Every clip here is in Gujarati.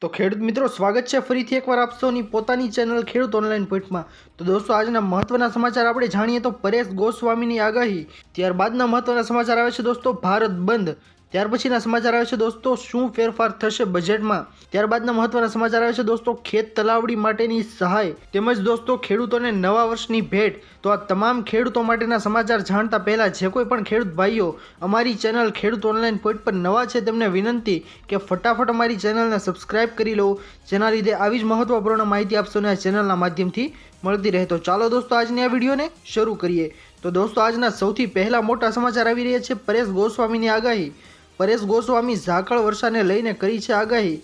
તો ખેડૂત મિત્રો, સ્વાગત છે ફરીથી એકવાર આપ સૌની પોતાની ચેનલ ખેડૂત ઓનલાઈન પોઈન્ટમાં। તો દોસ્તો, આજના મહત્વના સમાચાર આપણે જાણીએ તો પરેશ ગોસ્વામીની આગાહી, ત્યારબાદના મહત્વના સમાચાર આવે છે દોસ્તો ભારત બંધ, ત્યાર પછીના સમાચાર આવે છે દોસ્તો શું ફેરફાર થશે બજેટમાં, ત્યારબાદના મહત્વના સમાચાર આવે છે દોસ્તો ખેત તલાવડી માટેની સહાય, તેમજ દોસ્તો ખેડૂતોને નવા વર્ષની ભેટ। તો આ તમામ ખેડૂતો માટેના સમાચાર જાણતા પહેલા જે કોઈ પણ ખેડૂત ભાઈઓ અમારી ચેનલ ખેડૂત ઓનલાઈન પોઈન્ટ પર નવા છે તેમને વિનંતી કે ફટાફટ અમારી ચેનલને સબસ્ક્રાઇબ કરી લો, જેના લીધે આવી જ મહત્વપૂર્ણ માહિતી આપશોને આ ચેનલના માધ્યમથી મળતી રહે। તો ચાલો દોસ્તો, આજની આ વિડીયોને શરૂ કરીએ। તો દોસ્તો, આજના સૌથી પહેલા મોટા સમાચાર આવી રહ્યા છે પરેશ ગોસ્વામીની આગાહી। પરેશ ગોસ્વામી ઝાકળ વર્ષાને લઈને કરી છે આગાહી।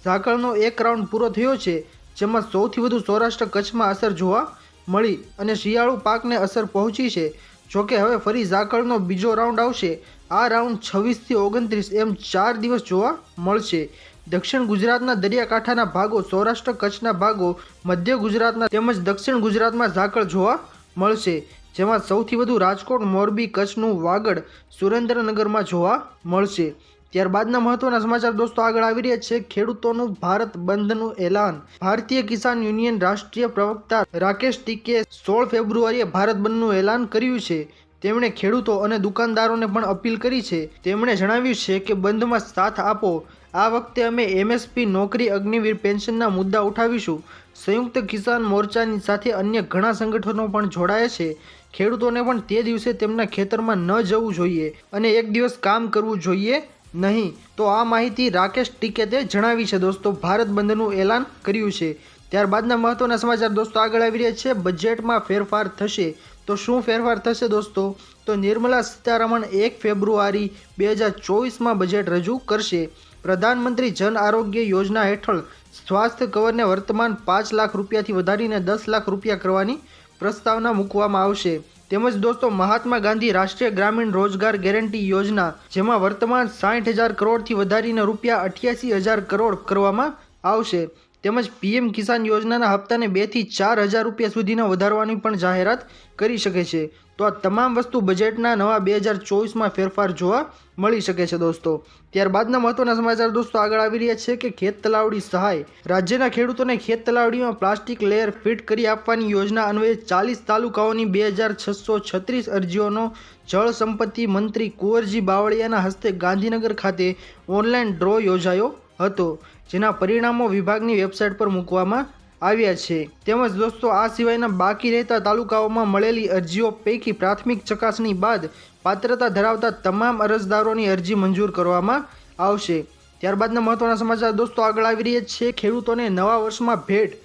ઝાકળનો એક રાઉન્ડ પૂરો થયો છે, જેમાં સૌથી વધુ સૌરાષ્ટ્ર કચ્છમાં અસર જોવા મળી અને શિયાળુ પાકને અસર પહોંચી છે। જોકે હવે ફરી ઝાકળનો બીજો રાઉન્ડ આવશે। આ રાઉન્ડ 26 થી 29 એમ 4 દિવસ જોવા મળશે। દક્ષિણ ગુજરાતના દરિયાકાંઠાના ભાગો, સૌરાષ્ટ્ર કચ્છના ભાગો, મધ્ય ગુજરાતના તેમજ દક્ષિણ ગુજરાતમાં ઝાકળ જોવા મળશે, જેમાં સૌથી વધુ રાજકોટ, મોરબી, કચ્છનું વાગડ, સુરેન્દ્રનગરમાં જોવા મળશે। ત્યારબાદના મહત્વના સમાચાર દોસ્તો આગળ આવી રહ્યા છે ખેડૂતોનું ભારત બંધનું એલાન। ભારતીય કિસાન યુનિયન રાષ્ટ્રીય પ્રવક્તા રાકેશ ટીકે 16 ફેબ્રુઆરીએ ભારત બંધનું એલાન કર્યું છે। તેમણે ખેડૂતો અને દુકાનદારોને પણ અપીલ કરી છે। તેમણે જણાવ્યું છે કે બંધમાં સાથ આપો। આ વખતે અમે એમએસપી, નોકરી, અગ્નિવીર પેન્શનના મુદ્દા ઉઠાવીશું। સંયુક્ત કિસાન મોરચાની સાથે અન્ય ઘણા સંગઠનો પણ જોડાયા છે। ખેડૂતોને પણ તે દિવસે તેમના ખેતરમાં ન જવું જોઈએ અને એક દિવસ કામ કરવું જોઈએ નહીં। તો આ માહિતી રાકેશ ટીકેતે જણાવી છે દોસ્તો, ભારત બંધનું એલાન કર્યું છે। ત્યારબાદના મહત્વના સમાચાર દોસ્તો આગળ આવી રહ્યા છે બજેટમાં ફેરફાર થશે। તો શું ફેરફાર થશે દોસ્તો? તો નિર્મલા સીતારમણ 1 ફેબ્રુઆરી 2024માં બજેટ રજૂ કરશે। પ્રધાનમંત્રી જન આરોગ્ય યોજના હેઠળ સ્વાસ્થ્ય કવરને વર્તમાન 5 લાખ રૂપિયાથી વધારીને 10 લાખ રૂપિયા કરવાની પ્રસ્તાવના મૂકવામાં આવશે। તેમજ દોસ્તો મહાત્મા ગાંધી રાષ્ટ્રીય ગ્રામીણ રોજગાર ગેરંટી યોજના, જેમાં વર્તમાન 60,000 કરોડથી વધારીને રૂપિયા 88,000 કરોડ કરવામાં આવશે। તેમજ પીએમ કિસાન યોજનાના હપ્તાને 2 થી 4,000 રૂપિયા સુધીના વધારવાની પણ જાહેરાત કરી શકે છે। તો આ તમામ વસ્તુ બજેટના નવા 2024માં ફેરફાર જોવા મળી શકે છે દોસ્તો। ત્યારબાદના મહત્વના સમાચાર દોસ્તો આગળ આવી રહ્યા છે કે ખેત તલાવડી સહાય। રાજ્યના ખેડૂતોને ખેત તલાવડીમાં પ્લાસ્ટિક લેયર ફિટ કરી આપવાની યોજના અન્વયે 40 તાલુકાઓની 2,636 અરજીઓનો જળ સંપત્તિ મંત્રી કુંવરજી બાવળિયાના હસ્તે ગાંધીનગર ખાતે ઓનલાઈન ડ્રો યોજાયો હતો, જેના પરિણામો વિભાગની વેબસાઇટ પર મૂકવામાં આવ્યા છે। તેમજ દોસ્તો આ સિવાયના બાકી રહેતા તાલુકાઓમાં મળેલી અરજીઓ પૈકી પ્રાથમિક ચકાસણી બાદ પાત્રતા ધરાવતા તમામ અરજદારોની અરજી મંજૂર કરવામાં આવશે। ત્યારબાદના મહત્વના સમાચાર દોસ્તો આગળ આવી રહ્યા છે ખેડૂતોને નવા વર્ષમાં ભેટ।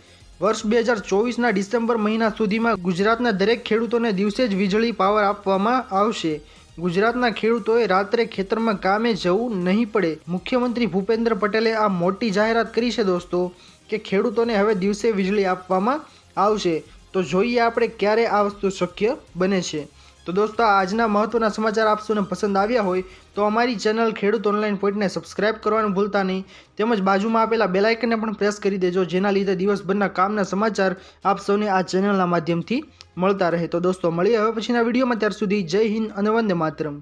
વર્ષ 2024ના ડિસેમ્બર મહિના સુધીમાં ગુજરાતના દરેક ખેડૂતોને દિવસે જ વીજળી પાવર આપવામાં આવશે। ગુજરાતના ખેડૂતોએ રાત્રે ખેતરમાં કામે જવું નહીં પડે। મુખ્યમંત્રી ભૂપેન્દ્ર પટેલે આ મોટી જાહેરાત કરી છે દોસ્તો કે ખેડૂતોને હવે દિવસે વીજળી આપવામાં આવશે। તો જોઈએ આપણે ક્યારે આ વસ્તુ શક્ય બને છે। તો દોસ્તો, આજના મહત્વના સમાચાર આપ સૌને પસંદ આવ્યા હોય તો અમારી ચેનલ ખેડૂત ઓનલાઈન પોઈન્ટને સબસ્ક્રાઇબ કરવાનું ભૂલતા નહીં, તેમજ બાજુમાં આપેલા બેલ આઇકનને પણ પ્રેસ કરી દેજો, જેના લીધે દિવસભરના કામના સમાચાર આપ સૌને આ ચેનલના માધ્યમથી મળતા રહે। તો દોસ્તો મળીએ હવે પછીના વિડીયોમાં, ત્યાર સુધી જય હિન્દ અને વંદે માતરમ।